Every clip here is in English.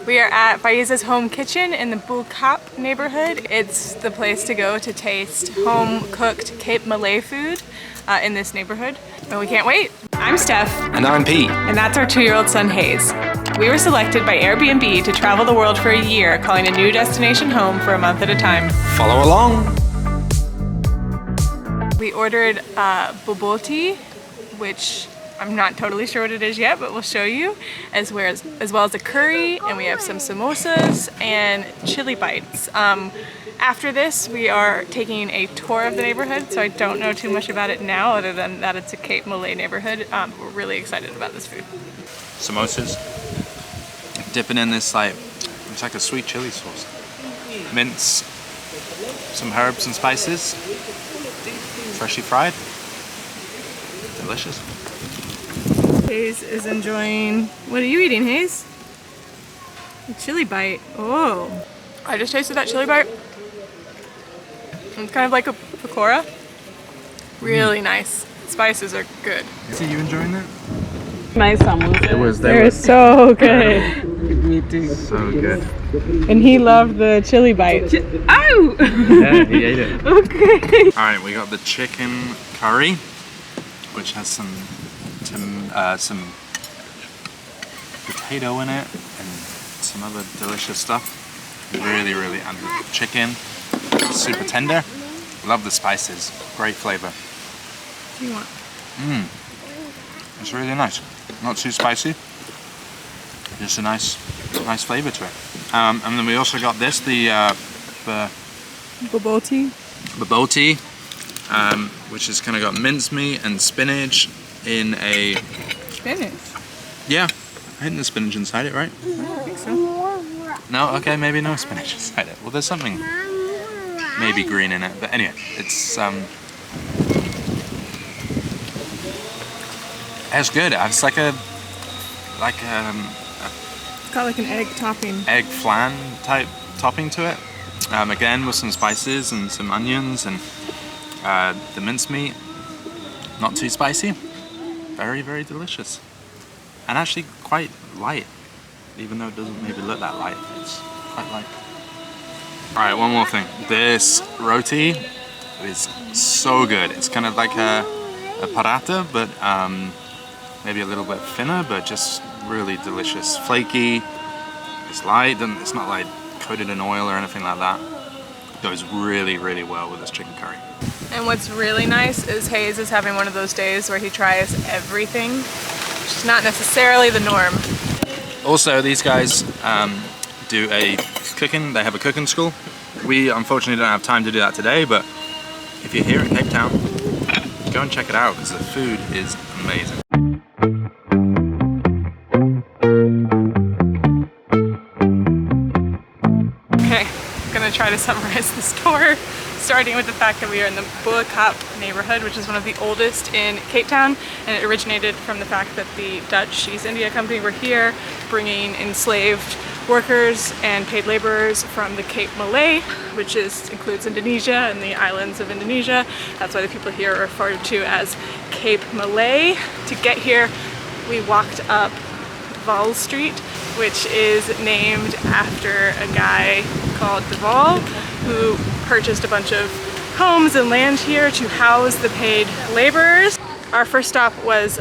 We are at Faeeza's home kitchen in the Bo Kaap neighborhood. It's the place to go to taste home-cooked Cape Malay food in this neighborhood. And we can't wait. I'm Steph. And I'm Pete. And that's our 2-year-old son, Hayes. We were selected by AIRBNB to travel the world for a year, calling a new destination home for a month at a time. Follow along. We ordered boboti, which I'm not totally sure what it is yet, but we'll show you, as well as a curry, and we have some samosas and chili bites. After this, we are taking a tour of the neighborhood, so I don't know too much about it now, other than that it's a Cape Malay neighborhood. We're really excited about this food. Samosas. Dipping in this, it's like a sweet chili sauce. Mince, some herbs and spices, freshly fried. Delicious. Hayes is enjoying, what are you eating, Hayes? A chili bite. Oh. I just tasted that chili bite. It's kind of like a pakora. Really nice. Spices are good. Are you enjoying that? My samosa. They're so good. Me too. So good. And he loved the chili bite. Ow! Yeah, he ate it. Okay. Alright, we got the chicken curry, which has some potato in it and some other delicious stuff. Really, and the chicken, super tender. Love the spices, great flavor. What do you want? It's really nice. Not too spicy. Just a nice flavor to it. And then we also got this, the Boboti. boboti, which has kind of got mincemeat and spinach in a... Spinach? Yeah, I think there's spinach inside it, right? I don't think so. No? Okay, maybe no spinach inside it. Well, there's something maybe green in it. But anyway, it's good. It's like a It's got like an egg topping. egg flan type topping to it. Again, with some spices and some onions and the mincemeat. Not too spicy. Very, very delicious. And actually quite light. Even though it doesn't maybe look that light, it's quite light. Alright, one more thing. This roti is so good. It's kind of like a paratha, but maybe a little bit thinner, but just really delicious. Flaky, it's light, it's not like coated in oil or anything like that. It goes really, really well with this chicken curry. And what's really nice is Hayes is having one of those days where he tries everything, which is not necessarily the norm. Also, these guys do they have a cooking school. We unfortunately don't have time to do that today, but if you're here in Cape Town, go and check it out because the food is amazing. Okay, I'm gonna try to summarize this tour, starting with the fact that we are in the Bo Kaap neighborhood, which is one of the oldest in Cape Town, and it originated from the fact that the Dutch East India Company were here bringing enslaved workers and paid laborers from the Cape Malay, which includes Indonesia and the islands of Indonesia. That's why the people here are referred to as Cape Malay. To get here, we walked up Val Street, which is named after a guy called Val, who purchased a bunch of homes and land here to house the paid laborers. Our first stop was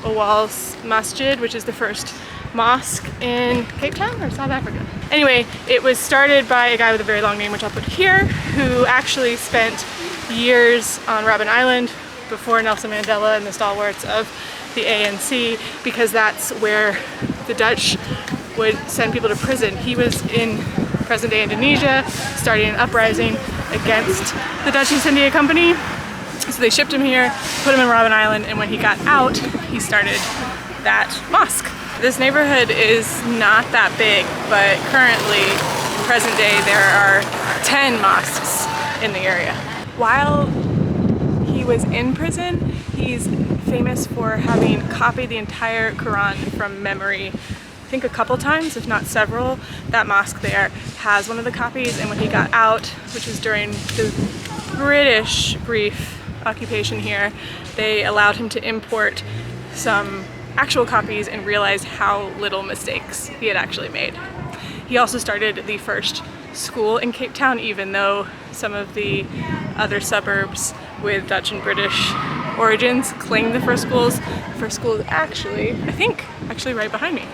Awal's Masjid, which is the first mosque in Cape Town or South Africa. Anyway, it was started by a guy with a very long name, which I'll put here, who actually spent years on Robben Island before Nelson Mandela and the stalwarts of the ANC, because that's where the Dutch would send people to prison. He was in present-day Indonesia, starting an uprising against the Dutch East India Company. So they shipped him here, put him in Robben Island, and when he got out, he started that mosque. This neighborhood is not that big, but currently, present day, there are 10 mosques in the area. While he was in prison, he's famous for having copied the entire Quran from memory, I think a couple times, if not several. That mosque there has one of the copies, and when he got out, which was during the British brief occupation here, they allowed him to import some actual copies and realize how little mistakes he had actually made. He also started the first school in Cape Town, even though some of the other suburbs with Dutch and British origins claim the first schools. The first school is actually, I think, actually right behind me.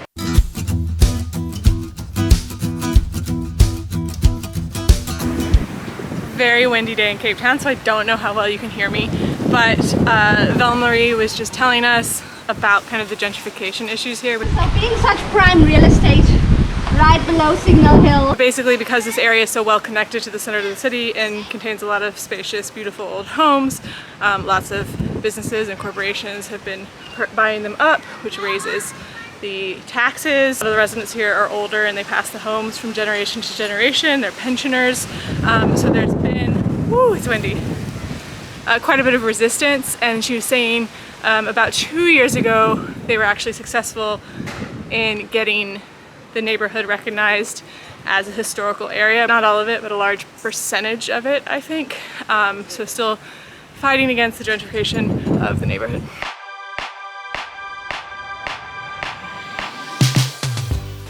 Very windy day in Cape Town, so I don't know how well you can hear me, but Valmarie was just telling us about kind of the gentrification issues here. So being such prime real estate right below Signal Hill. Basically because this area is so well connected to the center of the city and contains a lot of spacious, beautiful old homes, lots of businesses and corporations have been buying them up, which raises the taxes. A lot of the residents here are older and they pass the homes from generation to generation. They're pensioners. So there's been, woo, it's windy, quite a bit of resistance. And she was saying about 2 years ago, they were actually successful in getting the neighborhood recognized as a historical area. Not all of it, but a large percentage of it, I think. So still fighting against the gentrification of the neighborhood.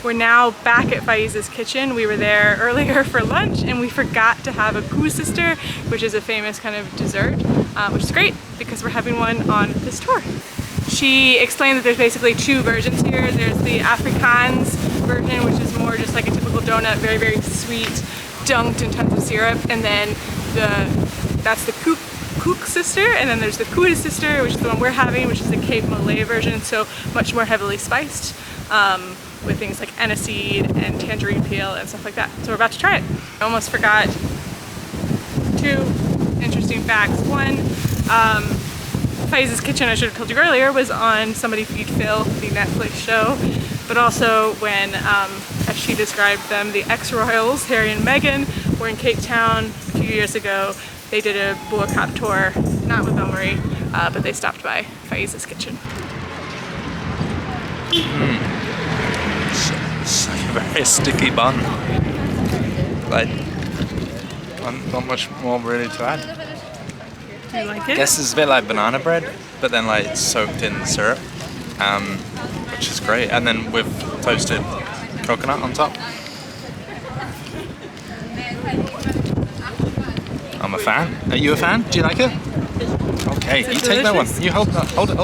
We're now back at Faeeza's kitchen. We were there earlier for lunch and we forgot to have a koesister, which is a famous kind of dessert, which is great because we're having one on this tour. She explained that there's basically two versions here. There's the Afrikaans version, which is more just like a typical donut, very, very sweet, dunked in tons of syrup. And then that's the koesister, and then there's the koesister, which is the one we're having, which is the Cape Malay version, so much more heavily spiced. With things like aniseed and tangerine peel and stuff like that. So we're about to try it. I almost forgot two interesting facts. One, Faeeza's Kitchen, I should have told you earlier, was on Somebody Feed Phil, the Netflix show, but also when, as she described them, the ex-royals, Harry and Meghan, were in Cape Town a few years ago. They did a Bo Kaap tour, not with Valmarie, but they stopped by Faeeza's Kitchen. It's like a very sticky bun. Like, not much more really to add. Do you like I it? guess it's a bit like banana bread, but then like it's soaked in syrup, which is great. And then with toasted coconut on top. I'm a fan. Are you a fan? Do you like it? Okay, you take that one. You hold that. Hold it.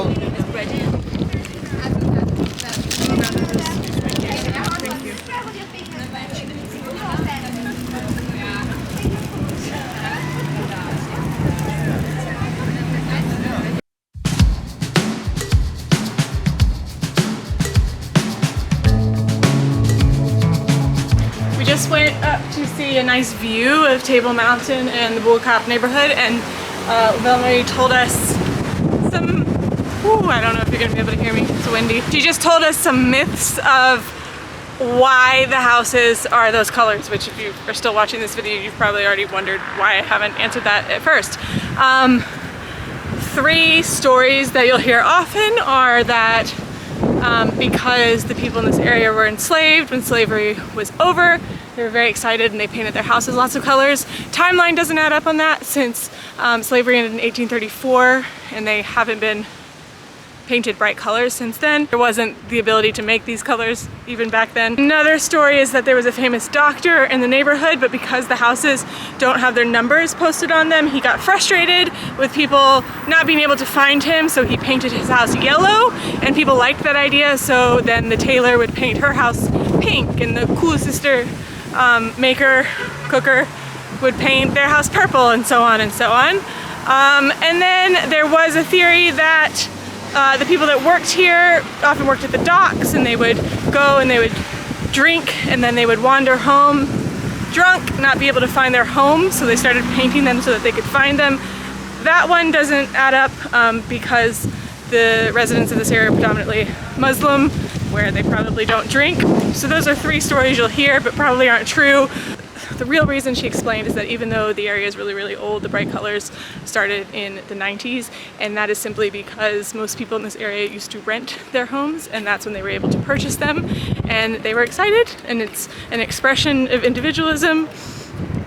Just went up to see a nice view of Table Mountain and the Bo Kaap neighborhood, and Valmarie told us some, I don't know if you're gonna be able to hear me, it's windy. She just told us some myths of why the houses are those colors, which if you are still watching this video, you've probably already wondered why I haven't answered that at first. 3 stories that you'll hear often are that because the people in this area were enslaved when slavery was over, they were very excited and they painted their houses lots of colors. Timeline doesn't add up on that since slavery ended in 1834 and they haven't been painted bright colors since then. There wasn't the ability to make these colors even back then. Another story is that there was a famous doctor in the neighborhood, but because the houses don't have their numbers posted on them, he got frustrated with people not being able to find him, so he painted his house yellow, and people liked that idea, so then the tailor would paint her house pink, and the koesister maker, cooker, would paint their house purple, and so on and so on. And then there was a theory that the people that worked here often worked at the docks, and they would go and they would drink and then they would wander home drunk, not be able to find their home, so they started painting them so that they could find them. That one doesn't add up because the residents of this area are predominantly Muslim, where they probably don't drink. So those are 3 stories you'll hear but probably aren't true. The real reason she explained is that even though the area is really, really old, the bright colors started in the 90s, and that is simply because most people in this area used to rent their homes, and that's when they were able to purchase them, and they were excited, and it's an expression of individualism,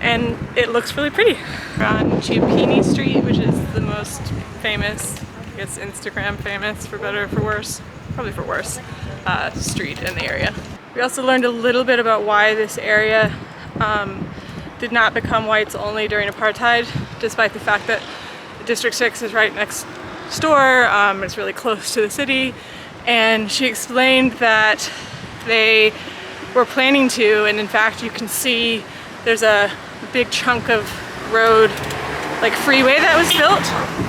and it looks really pretty. We're on Chiappini Street, which is the most famous, I guess Instagram famous, for better or for worse, probably for worse, street in the area. We also learned a little bit about why this area did not become whites only during apartheid, despite the fact that District 6 is right next door, it's really close to the city, and she explained that they were planning to, and in fact you can see there's a big chunk of road, like freeway that was built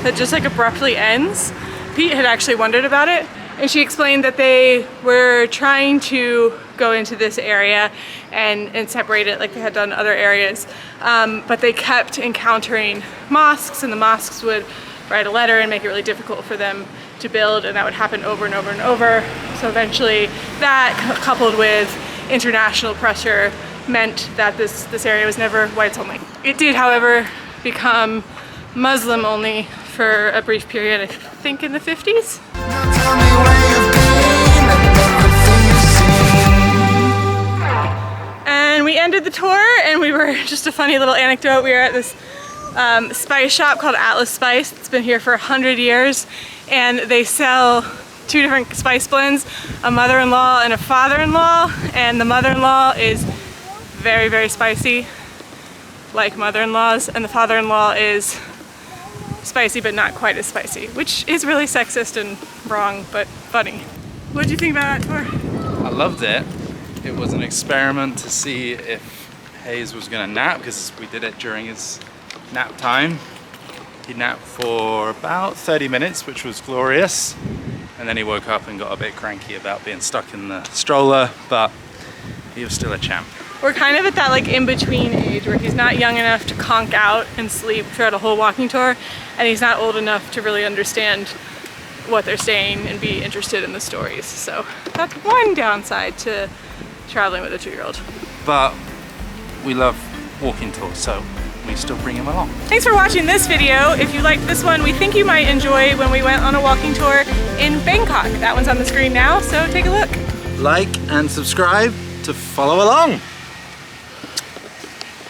that just like abruptly ends. Pete had actually wondered about it, and she explained that they were trying to go into this area and separate it like they had done other areas, but they kept encountering mosques, and the mosques would write a letter and make it really difficult for them to build, and that would happen over and over and over. So eventually that, coupled with international pressure, meant that this area was never whites only. It did, however, become Muslim only for a brief period, I think in the 50s. And we ended the tour, and we were, just a funny little anecdote, we were at this spice shop called Atlas Spice. It's been here for 100 years, and they sell two different spice blends, a mother-in-law and a father-in-law, and the mother-in-law is very, very spicy, like mother-in-laws, and the father-in-law is spicy but not quite as spicy, which is really sexist and wrong, but funny. What did you think about that tour? I loved it. It was an experiment to see if Hayes was going to nap, because we did it during his nap time. He napped for about 30 minutes, which was glorious, and then he woke up and got a bit cranky about being stuck in the stroller, but he was still a champ. We're kind of at that like in-between age where he's not young enough to conk out and sleep throughout a whole walking tour, and he's not old enough to really understand what they're saying and be interested in the stories. So that's one downside to traveling with a 2-year-old. But we love walking tours, so we still bring him along. Thanks for watching this video. If you liked this one, we think you might enjoy when we went on a walking tour in Bangkok. That one's on the screen now, so take a look. Like and subscribe to follow along.